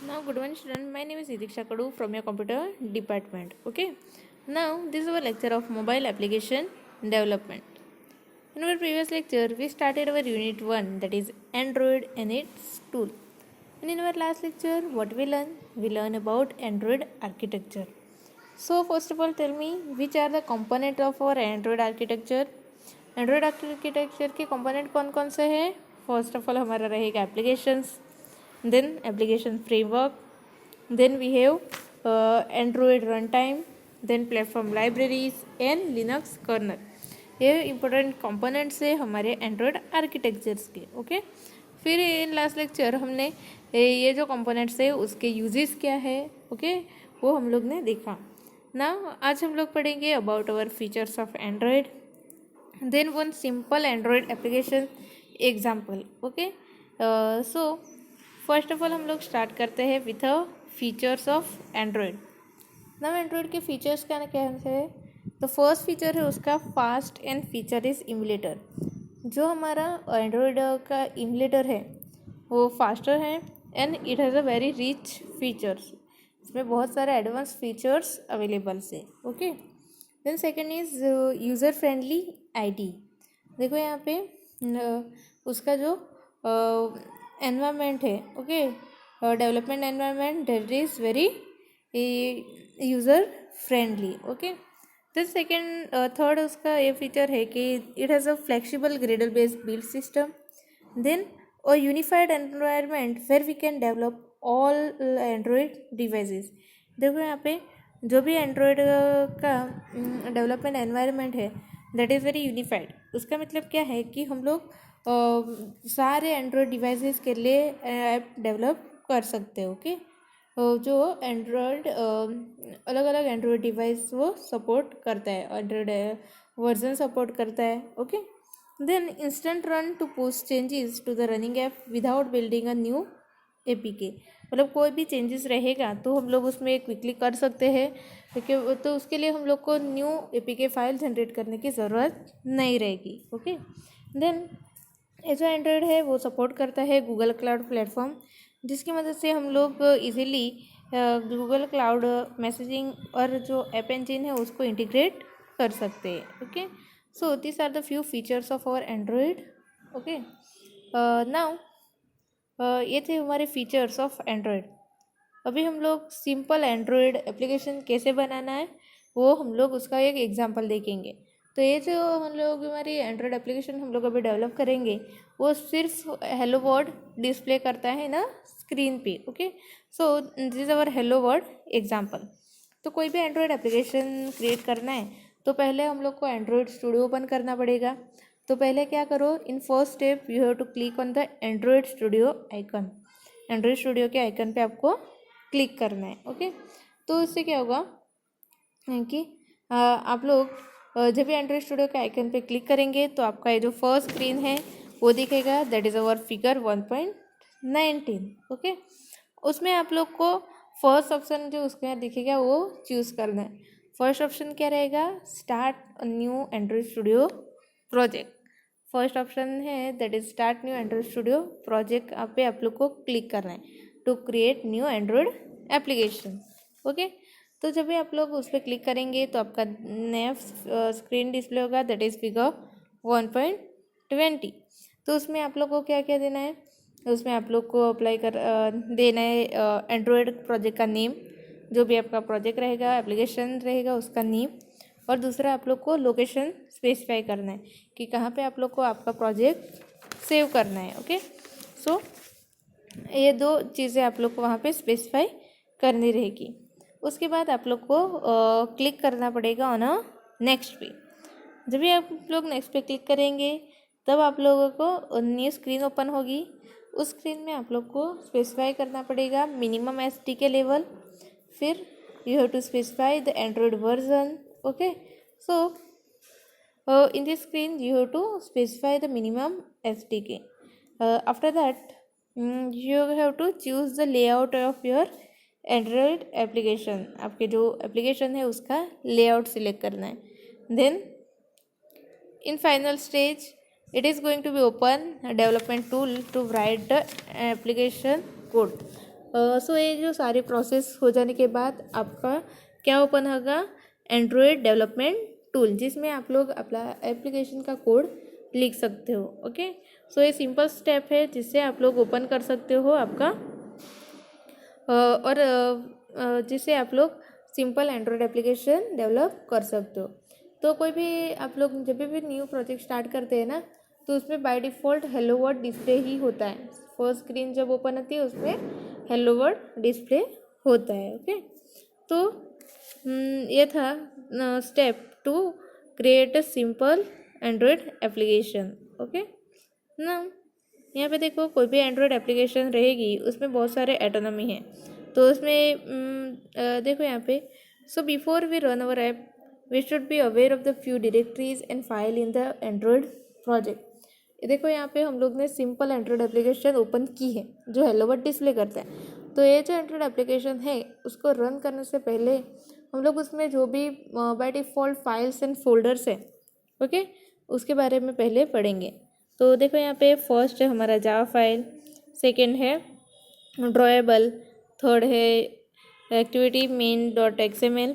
Now, good morning, student. My name is Idiksha Kadu from your computer department. Okay. Now, this is our lecture of mobile application development. In our previous lecture, we started our unit 1, that is Android and its tool. And in our last lecture, what we learn? We learn about Android architecture. So, first of all, tell me which are the component of our Android architecture. Android architecture के component कौन कौन से हैं? First of all हमारा रहेगा applications, then application framework, then we have Android run time, then platform libraries and Linux kernel. ये important components है हमारे एंड्रॉयड आर्किटेक्चर्स के. ओके. फिर इन लास्ट लेक्चर हमने ये जो कंपोनेंट्स है उसके यूजेस क्या है, ओके, वो हम लोग ने देखा ना. आज हम लोग पढ़ेंगे about our features of Android, then one simple Android application example. okay, so first of all हम लोग स्टार्ट करते हैं with features of Android. Now Android के फीचर्स क्या है? तो फर्स्ट फीचर है उसका fast and feature is emulator. जो हमारा एंड्रॉयड का इमुलेटर है वो फास्टर है and it has a very rich features. इसमें बहुत सारे एडवांस फीचर्स अवेलेबल है. Okay. Then second is user friendly ID. देखो यहाँ पे उसका जो एनवायरनमेंट है, okay, development environment that is very user friendly. Okay. Then second third उसका ये फीचर है कि it has a flexible Gradle based build system. Then और unified environment where we can develop all Android devices. देखो यहाँ पे जो भी एंड्रॉयड का डेवलपमेंट एनवायरनमेंट है दैट इज़ वेरी यूनिफाइड. उसका मतलब क्या है कि हम लोग सारे एंड्रॉयड डिवाइसेस के लिए ऐप डेवलप कर सकते हैं. ओके. जो एंड्रॉयड अलग अलग एंड्रॉयड डिवाइस वो सपोर्ट करता है, एंड्रॉयड वर्जन सपोर्ट करता है. Okay. Then instant run to post changes to the running app without building a new APK. मतलब कोई भी चेंजेस रहेगा तो हम लोग उसमें क्विकली कर सकते हैं, क्योंकि तो उसके लिए हम लोग को न्यू APK फाइल जनरेट करने की ज़रूरत नहीं रहेगी. ओके. देन ये जो एंड्रॉयड है वो सपोर्ट करता है गूगल क्लाउड प्लेटफॉर्म, जिसकी मदद से हम लोग इजीली गूगल क्लाउड मैसेजिंग और जो ऐप इंजन है उसको इंटीग्रेट कर सकते हैं. Okay. So this are the few features of our Android. Okay. Now ये थे हमारे फीचर्स ऑफ एंड्रॉयड. अभी हम लोग सिंपल एंड्रॉयड एप्लीकेशन कैसे बनाना है वो हम लोग उसका एक एग्जांपल देखेंगे. तो ये जो हम लोग हमारी एंड्रॉयड एप्लीकेशन हम लोग अभी डेवलप करेंगे वो सिर्फ हेलो वर्ड डिस्प्ले करता है ना स्क्रीन पे. Okay. So this is our hello word example. तो कोई भी एंड्रॉयड एप्लीकेशन क्रिएट करना है तो पहले हम लोग को एंड्रॉयड स्टूडियो ओपन करना पड़ेगा. तो पहले क्या करो, in first step you have to click on the Android studio icon. Android studio के आइकन पे आपको क्लिक करना है. ओके. तो इससे क्या होगा कि आप लोग जब भी एंड्रॉयड स्टूडियो के आइकन पे क्लिक करेंगे तो आपका ये जो फर्स्ट स्क्रीन है वो दिखेगा, that is our figure 1.19. Okay. उसमें आप लोग को फर्स्ट ऑप्शन जो उसके यहाँ दिखेगा वो चूज़ करना है. फर्स्ट ऑप्शन क्या रहेगा? Start new Android Studio project. First option है that is start new Android Studio project. आप पे आप लोग को क्लिक करना है to create new Android application. Okay. तो जब भी आप लोग उस पर क्लिक करेंगे तो आपका नया स्क्रीन डिस्प्ले होगा, दैट इज़ फिगर 1.20. तो उसमें आप लोग को क्या क्या देना है? उसमें आप लोग को अप्लाई कर देना है एंड्रॉयड प्रोजेक्ट का नेम, जो भी आपका प्रोजेक्ट रहेगा एप्लीकेशन रहेगा उसका नेम, और दूसरा आप लोग को लोकेशन स्पेसिफाई करना है कि कहाँ पे आप लोग को आपका प्रोजेक्ट सेव करना है. ओके. सो ये दो चीज़ें आप लोग को वहाँ पे स्पेसिफाई करनी रहेगी. उसके बाद आप लोग को क्लिक करना पड़ेगा ऑन अ नेक्स्ट पे. जब भी आप लोग नेक्स्ट पे क्लिक करेंगे तब आप लोगों को न्यू स्क्रीन ओपन होगी. उस स्क्रीन में आप लोग को स्पेसिफाई करना पड़ेगा मिनिमम SDK लेवल. फिर you have to specify the Android version. Okay. So in this screen you have to specify the minimum SDK. After that you have to choose the layout of your Android application. आपके जो application है उसका layout select करना है. Then in final stage it is going to be open a development tool to write the application code. सो ये जो सारी process हो जाने के बाद आपका क्या ओपन होगा, एंड्रॉयड डेवलपमेंट टूल, जिसमें आप लोग अपना एप्लीकेशन का कोड लिख सकते हो। ओके, सो ये सिंपल स्टेप है जिससे आप लोग ओपन कर सकते हो आपका और जिससे आप लोग सिंपल एंड्रॉयड एप्लीकेशन डेवलप कर सकते हो। तो कोई भी आप लोग जब भी न्यू प्रोजेक्ट स्टार्ट करते हैं ना, तो उसमें by default hello word display ही होता है। फर्स्ट स्क्रीन जब ओपन होती है उसमें हेलो वर्ड डिस्प्ले होता है। ओके, तो ये था step to create a simple Android application. Okay ना, यहाँ पे देखो कोई भी एंड्रॉयड एप्लीकेशन रहेगी उसमें बहुत सारे एटोनॉमी हैं। तो उसमें देखो यहाँ पे, so before we run our app we should be aware of the few directories and file in the Android project. देखो यहाँ पे हम लोग ने सिंपल एंड्रॉयड एप्लीकेशन ओपन की है जो हेलो वर्ड डिस्प्ले करता है। तो ये जो एंड्रॉयड एप्लीकेशन है उसको रन करने से पहले हम लोग उसमें जो भी by default files and folders है, ओके, उसके बारे में पहले पढ़ेंगे। तो देखो यहाँ पे फर्स्ट है हमारा जावा फाइल, सेकंड है ड्रॉएबल, थर्ड है activity main dot XML,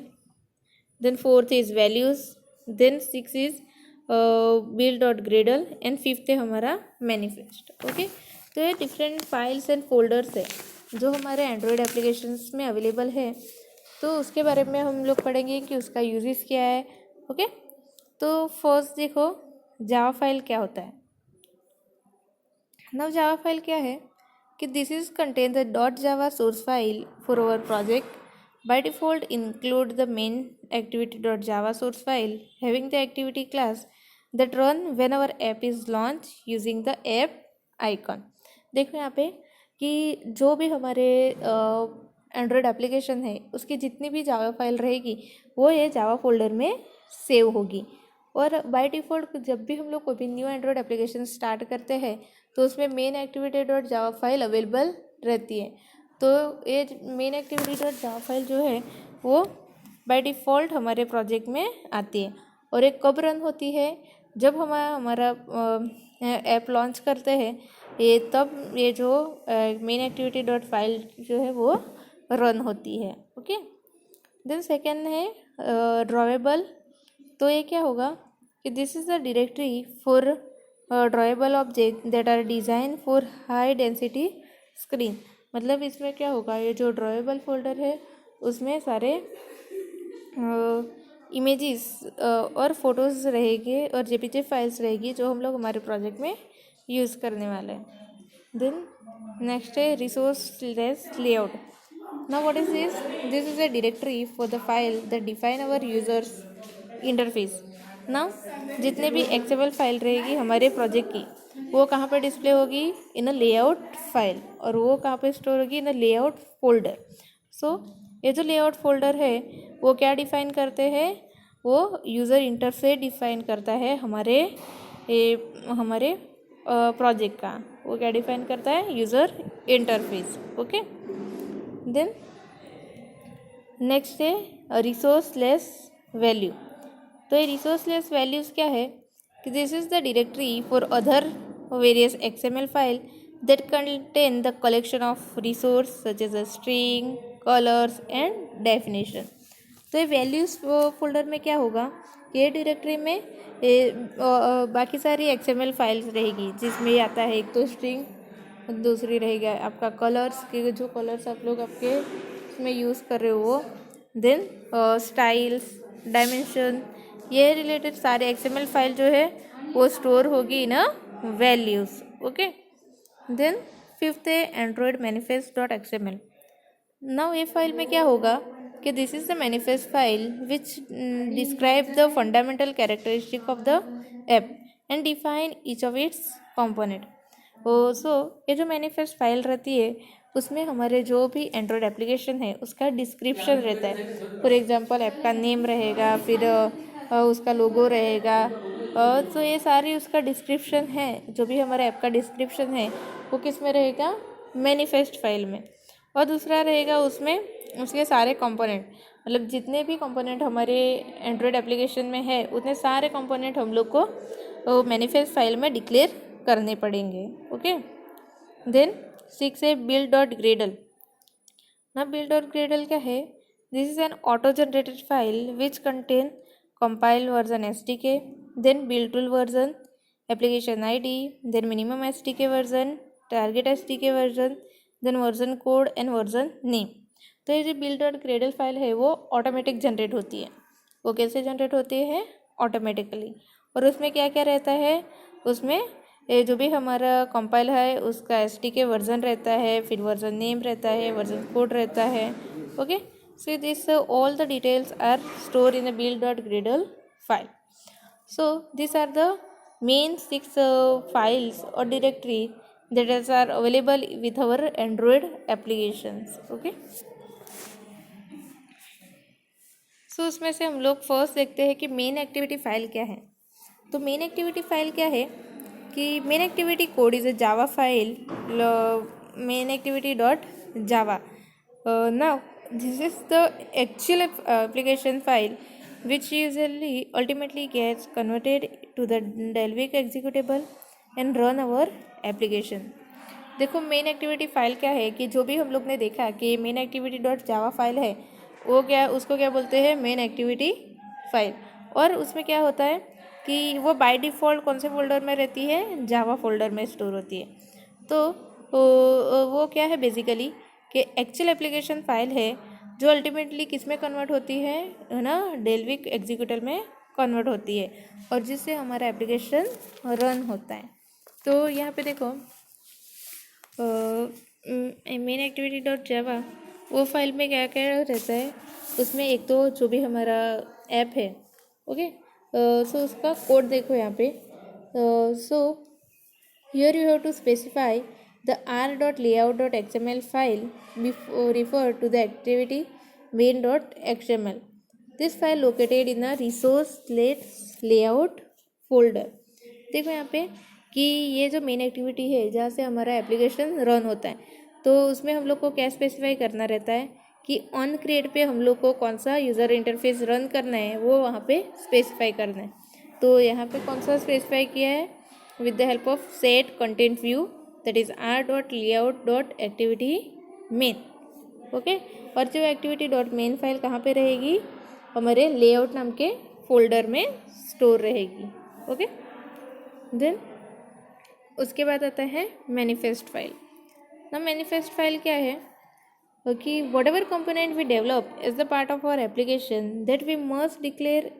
then fourth is values, then six is build dot gradle and fifth है हमारा मैनिफेस्ट। ओके, तो ये डिफरेंट फाइल्स एंड फोल्डर्स है जो हमारे एंड्रॉयड एप्लीकेशंस में अवेलेबल है। तो उसके बारे में हम लोग पढ़ेंगे कि उसका यूजेस क्या है। ओके, तो फर्स्ट देखो जावा फाइल क्या होता है। नाउ जावा फाइल क्या है कि this is contain the dot Java source file for our project. By default include the main activity dot Java source file having the activity class that run when our app is launch using the app icon. देखो यहाँ पे कि जो भी हमारे Android application है उसकी जितनी भी जावा फाइल रहेगी वो ये जावा फोल्डर में सेव होगी। और बाय डिफ़ॉल्ट जब भी हम लोग कोई भी न्यू एंड्रॉयड एप्लीकेशन स्टार्ट करते हैं तो उसमें main activity dot Java file available रहती है। तो ये main activity dot Java file जो है वो बाय डिफ़ॉल्ट हमारे प्रोजेक्ट में आती है। और ये कब रन होती है, जब हमारा ऐप लॉन्च करते हैं ये, तब ये जो मेन एक्टिविटी डॉट फाइल जो है वो रन होती है। ओके, देन सेकेंड है ड्रॉएबल। तो ये क्या होगा कि this is the directory for drawable object that are design for high density screen. मतलब इसमें क्या होगा, ये जो ड्रॉएबल फोल्डर है उसमें सारे इमेजेस और फोटोज़ रहेंगे और जेपीजी फाइल्स रहेगी जो हम लोग हमारे प्रोजेक्ट में यूज़ करने वाले हैं। देन नेक्स्ट है रिसोर्सलेस layout. Now what is this? This is a directory for the file that define our users interface. Now जितने भी XML फाइल रहेगी हमारे प्रोजेक्ट की वो कहाँ पर डिस्प्ले होगी, इन अ लेआउट फाइल, और वो कहाँ पे स्टोर होगी, इन अ लेआउट फोल्डर। सो ये जो लेआउट फोल्डर है वो क्या डिफाइन करते हैं, वो यूज़र इंटरफेस डिफाइन करता है हमारे प्रोजेक्ट का। वो क्या डिफाइन करता है, user interface. Okay, then next है रिसोर्सलेस वैल्यू। तो ये रिसोर्सलेस वैल्यूज़ क्या है कि this is the directory for other various XML file that contain the collection of resource such as a string, colours and definition. तो ये वैल्यूज़ फोल्डर में क्या होगा, ये डायरेक्टरी में बाकी सारी XML फाइल्स रहेगी जिसमें आता है एक तो स्ट्रिंग, दूसरी रहेगा आपका कलर्स के जो कलर्स आप लोग आपके उसमें यूज़ कर रहे हो वो, देन स्टाइल्स, डायमेंशन, ये रिलेटेड सारे XML फाइल जो है वो स्टोर होगी in values. Okay, then fifth है Android manifest dot XML। Now ये फाइल में क्या होगा कि this is the manifest file which describe the fundamental characteristic of the app and define each of its component. So ये जो manifest file रहती है उसमें हमारे जो भी एंड्रॉयड एप्लीकेशन है उसका डिस्क्रिप्शन रहता है। फॉर एग्जांपल ऐप का नेम रहेगा, फिर उसका लोगो रहेगा, तो ये सारी उसका डिस्क्रिप्शन है। जो भी हमारे ऐप का डिस्क्रिप्शन है वो किस में रहेगा, मैनिफेस्ट फाइल में। और दूसरा रहेगा उसमें उसके सारे कंपोनेंट, मतलब जितने भी कंपोनेंट हमारे एंड्रॉयड एप्लीकेशन में है उतने सारे कंपोनेंट हम लोग को मैनिफेस्ट फाइल में डिक्लेयर करने पड़ेंगे। ओके, देन सिक्स है बिल्ड डॉट ग्रेडल। ना बिल्ड और ग्रेडल क्या है? This is an auto generated file which contain compile version SDK, then build tool version, application ID, then minimum SDK version, target SDK version, then version code and version name. तो ये जो build और Gradle file है वो automatic generate होती है. वो कैसे जनरेट होती है? ऑटोमेटिकली. और उसमें क्या क्या रहता है? उसमें ये जो भी हमारा कंपाइल है उसका SDK वर्जन रहता है, फिर वर्जन नेम रहता है, वर्जन कोड रहता है. Okay. So this all the details are stored in the build.gradle file. So these are the main 6 files or directory that are available with our Android applications. Okay. So उसमें से हम लोग first देखते हैं कि main activity file क्या है. तो मेन एक्टिविटी फाइल क्या है कि main activity code is a Java file main activity dot java. Now this is the actual application file which usually ultimately gets converted to the Dalvik executable and run our application. देखो main activity file क्या है कि जो भी हम लोग ने देखा कि main activity dot Java file है वो क्या उसको क्या बोलते हैं? Main activity file. और उसमें क्या होता है कि वो बाय डिफ़ॉल्ट कौन से फोल्डर में रहती है? जावा फोल्डर में स्टोर होती है. तो वो क्या है बेसिकली कि एक्चुअल एप्लीकेशन फाइल है जो अल्टीमेटली किस में कन्वर्ट होती है ना? डेल्विक एग्जीक्यूटिव में कन्वर्ट होती है और जिससे हमारा एप्लीकेशन रन होता है. तो यहाँ पे देखो मेन एक्टिविटी डॉट जावा वो फाइल में क्या क्या रहता है. उसमें एक तो जो भी हमारा ऐप है. ओके. सो उसका कोड देखो यहाँ पे. So here you have to specify the r.layout.xml file refer to the activity main.xml. This file located in a resource layout folder. देखो यहाँ पे कि ये जो मेन एक्टिविटी है जहाँ से हमारा एप्लीकेशन रन होता है तो उसमें हम लोग को क्या स्पेसिफाई करना रहता है कि ऑन क्रिएट पे हम लोग को कौन सा यूज़र इंटरफेस रन करना है वो वहाँ पे स्पेसिफाई करना है. तो यहाँ पे कौन सा स्पेसिफाई किया है? With the help of set content view that is r.layout.activity main. Okay. और जो एक्टिविटी डॉट मेन फाइल कहाँ पे रहेगी? हमारे लेआउट नाम के फोल्डर में स्टोर रहेगी. ओके. देन उसके बाद आता है मैनिफेस्ट फाइल. ना मैनिफेस्ट फाइल क्या है कि whatever component we develop is the part of our application that we must declare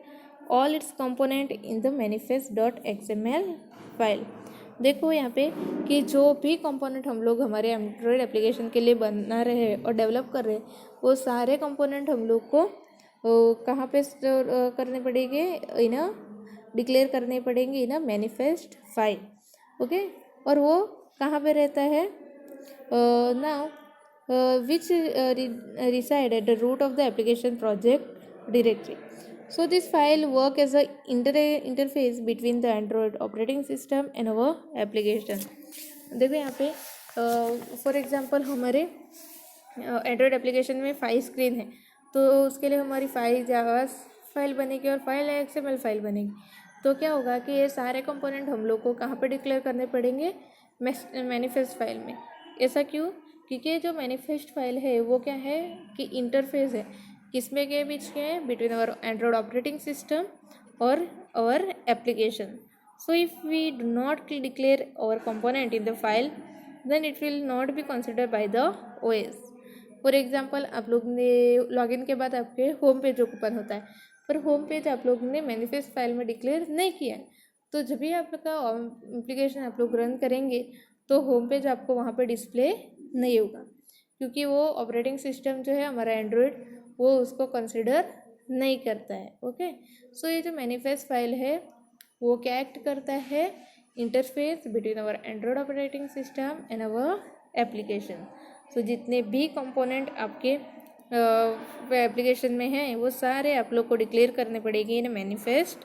all its component in the manifest.xml file. देखो यहाँ पे कि जो भी कंपोनेंट हम लोग हमारे एंड्रॉयड एप्लीकेशन के लिए बना रहे हैं और डेवलप कर रहे हैं वो सारे कंपोनेंट हम लोग को कहाँ पे स्टोर करने पड़ेंगे? इन डिक्लेयर करने पड़ेंगे इन मैनिफेस्ट फाइल. ओके. और वो कहाँ पे रहता है? Now which reside at the root of the application project directory. So this file work as a interface between the Android operating system and our application. देखो यहाँ पे फॉर एग्जांपल हमारे एंड्रॉयड एप्लीकेशन में 5 स्क्रीन है तो उसके लिए हमारी फाइल जावा फाइल बनेगी और फाइल XML फाइल बनेगी. तो क्या होगा कि ये सारे कंपोनेंट हम लोग को कहाँ पे डिक्लेयर करने पड़ेंगे? मैनिफेस्ट फाइल में. ऐसा क्यों? क्योंकि जो मैनिफेस्ट फाइल है वो क्या है कि इंटरफेस है किसमें के बीच के? Between our Android operating system और our application. So if we do not declare our component in the file then it will not be considered by the OS. For example आप लोग ने लॉगिन के बाद आपके होम पेज ओपन होता है पर होम पेज आप लोग ने मैनिफेस्ट फाइल में डिक्लेयर नहीं किया है. तो जब भी आपका एप्लीकेशन आप लोग रन करेंगे तो होम पेज आपको वहाँ पे डिस्प्ले नहीं होगा क्योंकि वो ऑपरेटिंग सिस्टम जो है हमारा एंड्रॉयड वो उसको कंसिडर नहीं करता है. ओके. सो ये जो मैनिफेस्ट फाइल है वो क्या एक्ट करता है? Interface between our Android operating system and our application. So जितने भी कंपोनेंट आपके एप्लीकेशन में हैं वो सारे आप लोग को डिक्लेयर करने पड़ेगी इन मैनिफेस्ट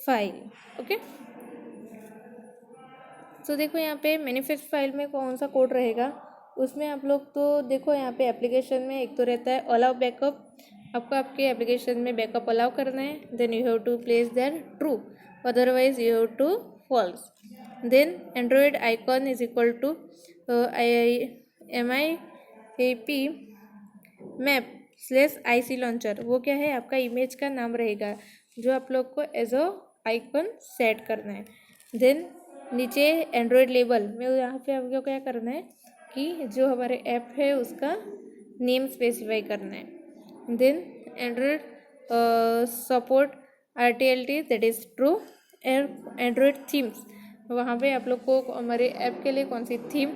फाइल. ओके. तो देखो यहाँ पे मैनिफेस्ट फाइल में कौन सा कोड रहेगा उसमें आप लोग तो देखो यहाँ पे एप्लीकेशन में एक तो रहता है अलाउ बैकअप. आपको आपके एप्लीकेशन में बैकअप अलाउ करना है. Then you have to place that true otherwise you have to false. Then Android icon is equal to MIAP map slash IC launcher, वो क्या है, आपका इमेज का नाम रहेगा जो आप लोग को एज अ आइकन सेट करना है। देन नीचे एंड्रॉयड लेबल में यहाँ पे आपको क्या करना है कि जो हमारे ऐप है उसका नेम स्पेसिफाई करना है। Then Android support RTLT, that is true. Android themes, वहाँ पे आप लोग को हमारे ऐप के लिए कौन सी थीम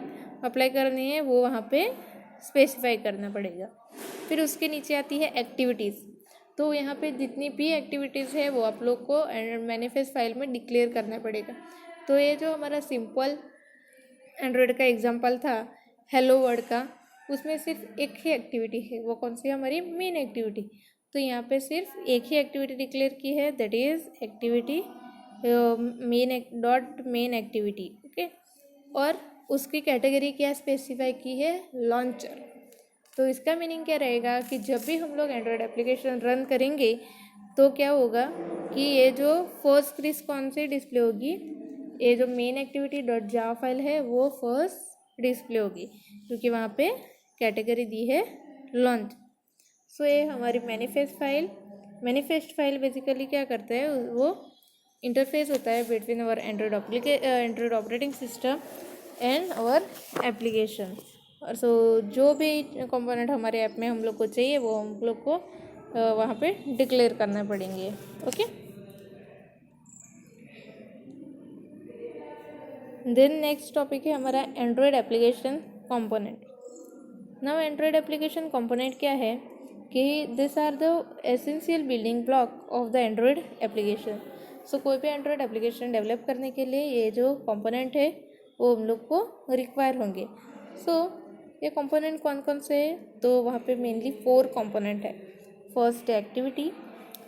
अप्लाई करनी है वो वहाँ पे स्पेसिफाई करना पड़ेगा। फिर उसके नीचे आती है एक्टिविटीज़, तो यहाँ पे जितनी भी एक्टिविटीज़ है वो आप लोग को मैनिफेस्ट फाइल में डिक्लेयर करना पड़ेगा। तो ये जो हमारा सिंपल एंड्रॉयड का एग्जांपल था हेलो वर्ड का, उसमें सिर्फ एक ही एक्टिविटी है, वो कौन सी है, हमारी मेन एक्टिविटी। तो यहाँ पे सिर्फ एक ही एक्टिविटी डिक्लेयर की है, that is activity main activity, okay. और उसकी कैटेगरी क्या स्पेसिफाई की है, लॉन्चर। तो इसका मीनिंग क्या रहेगा कि जब भी हम लोग एंड्रॉयड एप्लीकेशन रन करेंगे तो क्या होगा कि ये जो फर्स्ट रिस्पॉन्स से डिस्प्ले होगी, ये जो main activity dot Java file है वो फर्स्ट डिस्प्ले होगी, क्योंकि वहाँ पे कैटेगरी दी है लॉन्च। सो ये हमारी मैनिफेस्ट फाइल बेसिकली क्या करता है, वो इंटरफेस होता है between our Android operating system and our application. और सो जो भी कंपोनेंट हमारे ऐप में हम लोग को चाहिए वो हम लोग को वहाँ पे डिक्लेयर करना पड़ेंगे, ओके। देन नेक्स्ट टॉपिक है हमारा Android application component. Now Android application component क्या है कि this are the essential building block of the Android application. So कोई भी एंड्रॉयड एप्लीकेशन डेवलप करने के लिए ये जो कंपोनेंट है वो हम लोग को रिक्वायर होंगे। सो ये कंपोनेंट कौन कौन से है, तो वहाँ पे मेनली 4 कंपोनेंट है। फर्स्ट है एक्टिविटी।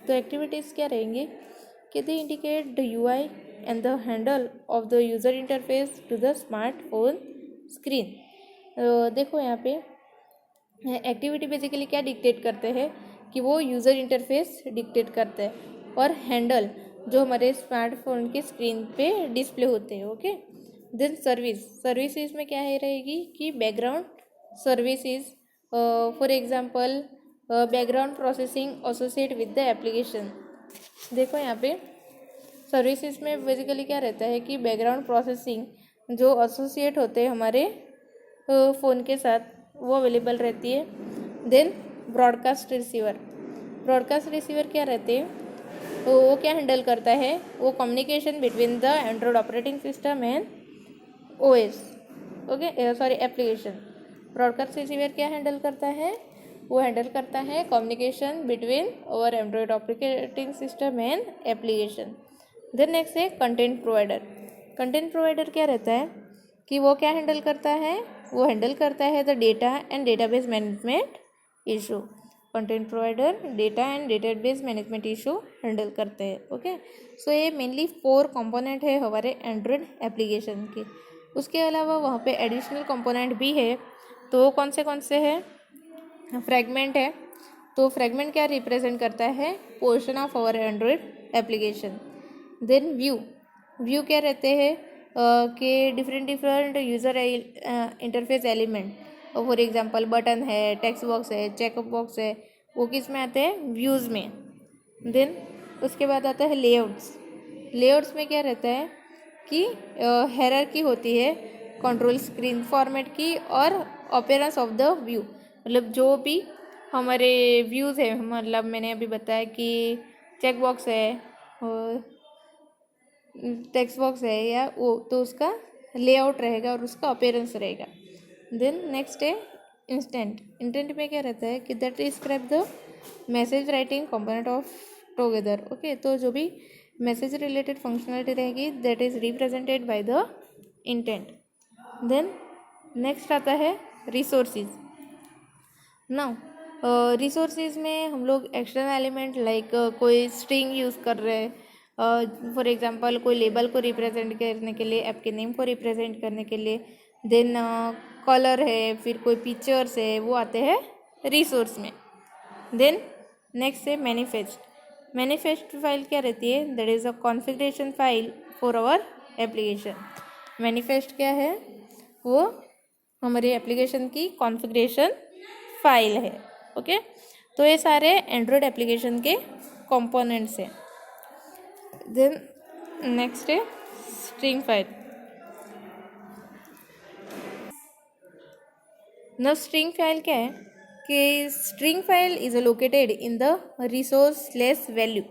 तो एक्टिविटीज़ क्या रहेंगे कि they indicate the UI and the handle of the user interface to the smartphone screen. देखो यहाँ पे एक्टिविटी बेसिकली क्या डिक्टेट करते हैं कि वो यूज़र इंटरफेस डिक्टेट करते हैं, और हैंडल जो हमारे स्मार्टफोन के स्क्रीन पे डिस्प्ले होते हैं, ओके। देन सर्विसेज में क्या है रहेगी कि background services, for example background processing associate with the application. देखो यहाँ पे सर्विसेज में बेसिकली क्या रहता है कि बैकग्राउंड प्रोसेसिंग जो एसोसिएट होते हैं हमारे फ़ोन के साथ वो अवेलेबल रहती है। देन ब्रॉडकास्ट रिसीवर क्या रहते हैं, तो वो क्या हैंडल करता है, वो communication between the Android operating system and OS, okay, sorry application. Broadcast receiver क्या हैंडल करता है, वो हैंडल करता है कम्युनिकेशन बिटवीन और Android operating system and application. Then next है कंटेंट प्रोवाइडर क्या रहता है कि वो क्या हैंडल करता है, वो हैंडल करता है the data and database management issue. Content provider data and database management issue handle करते हैं, ओके। सो ये मेनली 4 कंपोनेंट है हमारे एंड्रॉयड एप्लीकेशन के। उसके अलावा वहाँ पे एडिशनल कंपोनेंट भी है, तो कौन से हैं, फ्रैगमेंट है। तो फ्रैगमेंट क्या रिप्रेजेंट करता है, portion of our Android application. Then view क्या रहते हैं कि different user interface element, for example button है, टेक्स्ट बॉक्स है, चेकअप बॉक्स है, वो किस में आते हैं, व्यूज़ में। देन उसके बाद आता है लेआउट्स में क्या रहता है कि हायरार्की होती है कंट्रोल स्क्रीन फॉर्मेट की और अपीयरेंस ऑफ द व्यू, मतलब जो भी हमारे व्यूज़ है, मतलब मैंने अभी बताया कि चेक बॉक्स है और टेक्स्ट बॉक्स है या वो, तो उसका लेआउट रहेगा और उसका अपीयरेंस रहेगा। देन नेक्स्ट है इंटेंट में क्या रहता है कि that describe the message writing component of together, okay. तो जो भी मैसेज रिलेटेड फंक्शनलिटी रहेगी that is represented by the intent. Then next आता है रिसोर्सेज। नाउ रिसोर्सेज में हम लोग एक्सटर्नल एलिमेंट लाइक कोई स्ट्रिंग यूज़ कर रहे हैं, फॉर एग्जांपल कोई लेबल को रिप्रेजेंट करने के लिए, ऐप के नेम को रिप्रेजेंट करने के लिए। देन कलर है, फिर कोई पिक्चर्स है, वो आते हैं रिसोर्स में। देन नेक्स्ट है मैनिफेस्ट फाइल क्या रहती है, that is a configuration file for our application. Manifest क्या है, वो हमारे एप्लीकेशन की कॉन्फ़िगरेशन फाइल है, ओके। तो ये सारे एंड्रॉयड एप्लीकेशन के कंपोनेंट्स हैं। देन नेक्स्ट है स्ट्रिंग फाइल। ना स्ट्रिंग फाइल क्या है कि string file is located in the resource less value.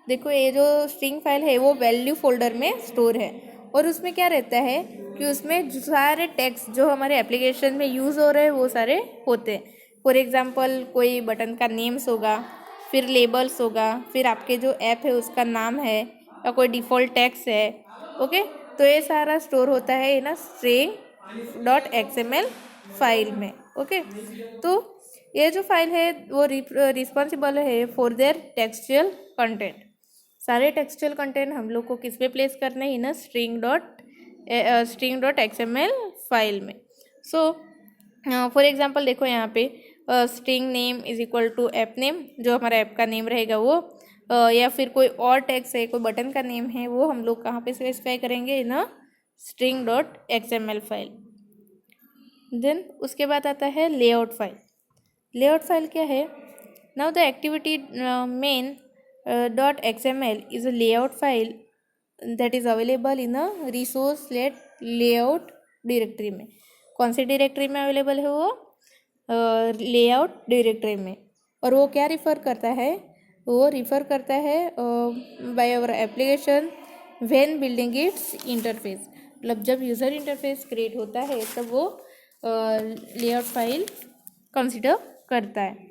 देखो ये जो स्ट्रिंग फाइल है वो वैल्यू फोल्डर में स्टोर है, और उसमें क्या रहता है कि उसमें जो सारे टेक्स्ट जो हमारे एप्लीकेशन में यूज़ हो रहे हैं वो सारे होते हैं। फॉर एग्जांपल कोई बटन का नेम्स होगा, फिर लेबल्स होगा, फिर आपके जो ऐप है उसका नाम है, या कोई डिफ़ॉल्ट टेक्स्ट है। ओके, तो ये सारा स्टोर होता है ना string.xml फाइल में। ओके, तो ये जो फाइल है वो रिस्पॉन्सिबल है फॉर देयर टेक्सचुअल कंटेंट। सारे टेक्सचुअल कंटेंट हम लोग को किस पे प्लेस करने हैं ना string.xml फाइल में। सो फॉर एग्जांपल देखो यहाँ पे string name is equal to app name, जो हमारा ऐप का नेम रहेगा वो, या फिर कोई और टेक्स्ट है, कोई बटन का नेम है, वो हम लोग कहाँ पे स्पेसिफाई करेंगे ना string.xml फाइल। देन उसके बाद आता है लेआउट फाइल। लेआउट फाइल क्या है? Now the activity main .xml is a layout file that is available in a resource let layout directory में। कौन सी डायरेक्टरी में अवेलेबल है वो? लेआउट डायरेक्टरी में। और वो क्या रिफ़र करता है? वो रिफ़र करता है by our application when building its interface. मतलब जब यूज़र इंटरफेस क्रिएट होता है तब वो लेआउट फाइल कंसिडर करता है।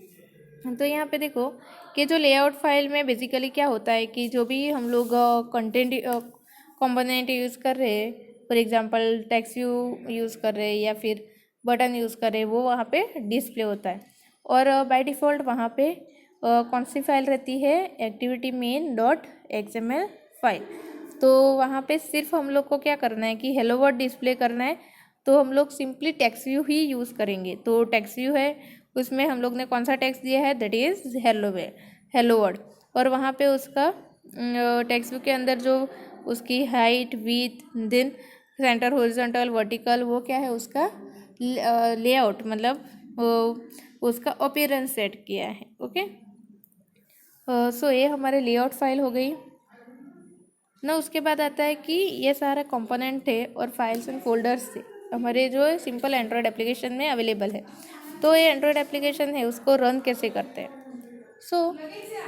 तो यहाँ पे देखो कि जो लेआउट फाइल में बेसिकली क्या होता है कि जो भी हम लोग कंटेंट कंपोनेंट यूज़ कर रहे हैं, फॉर एग्जांपल टेक्स्ट यूज़ कर रहे हैं या फिर बटन यूज़ कर रहे हैं, वो वहाँ पे डिस्प्ले होता है। और बाय डिफ़ॉल्ट वहाँ पे कौन सी फाइल रहती है? Activity main .xml file. तो वहाँ पे सिर्फ हम लोग को क्या करना है कि हेलो वर्ड डिस्प्ले करना है, तो हम लोग सिंपली टेक्स्ट व्यू ही यूज़ करेंगे। तो टेक्स्ट व्यू है, उसमें हम लोग ने कौन सा टेक्स्ट दिया है? That is hello word. और वहाँ पे उसका टेक्स्ट व्यू के अंदर जो उसकी height, width, then centre, horizontal, vertical, वो क्या है उसका लेआउट, मतलब उसका अपीयरेंस सेट किया है। ओके, सो ये हमारे लेआउट फाइल हो गई ना। उसके बाद आता है कि ये सारा कंपोनेंट है और फाइल्स एंड फोल्डर्स से हमारे जो है सिंपल एंड्रॉयड एप्लीकेशन में अवेलेबल है। तो ये एंड्रॉयड एप्लीकेशन है उसको रन कैसे करते हैं? So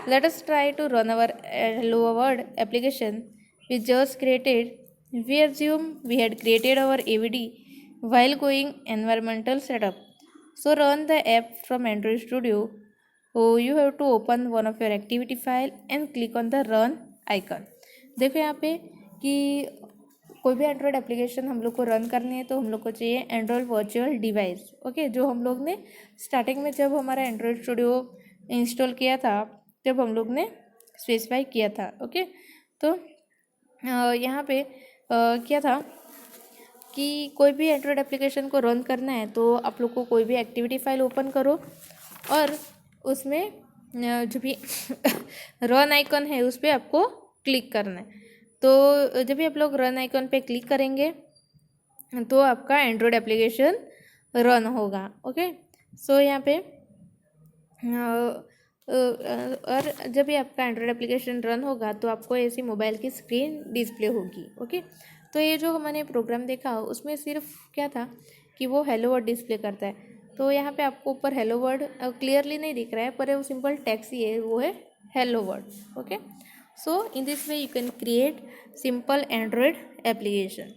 let us try to run our hello world application we just created. We assume we had created our AVD while going environmental setup. So run the app from Android Studio. So you have to open one of your activity file and click on the run icon. देखो यहाँ पे कि कोई भी Android application हम लोग को run करनी है तो हम लोग को चाहिए एंड्रॉयड वर्चुअल डिवाइस। ओके, जो हम लोग ने स्टार्टिंग में जब हमारा एंड्रॉयड स्टूडियो इंस्टॉल किया था जब हम लोग ने स्पेसिफाई किया था। ओके, तो यहाँ पे क्या था कि कोई भी एंड्रॉयड एप्लीकेशन को रन करना है तो आप लोग को कोई भी एक्टिविटी फाइल ओपन करो और उसमें जो भी रन आइकन है उस पर आपको क्लिक करना है। तो जब भी आप लोग रन आइकन पे क्लिक करेंगे तो आपका एंड्रॉयड एप्लीकेशन रन होगा। ओके, सो यहाँ पे और जब भी आपका एंड्रॉयड एप्लीकेशन रन होगा तो आपको ऐसी मोबाइल की स्क्रीन डिस्प्ले होगी। ओके, तो ये जो हमने प्रोग्राम देखा उसमें सिर्फ क्या था कि वो हेलो वर्ड डिस्प्ले करता है। तो यहाँ पे आपको ऊपर हेलो वर्ड क्लियरली नहीं दिख रहा है, पर वो सिंपल टेक्स्ट ही है, वो है hello world. Okay, so in this way you can create simple Android application.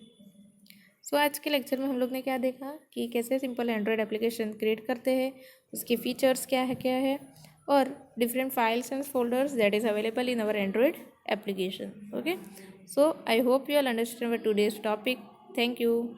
So आज के लेक्चर में हम लोग ने क्या देखा कि कैसे सिंपल एंड्रॉयड एप्लीकेशन क्रिएट करते हैं, उसके फीचर्स क्या है और different files and folders that is available in our Android application. Okay, so I hope you all understand our today's topic. Thank you.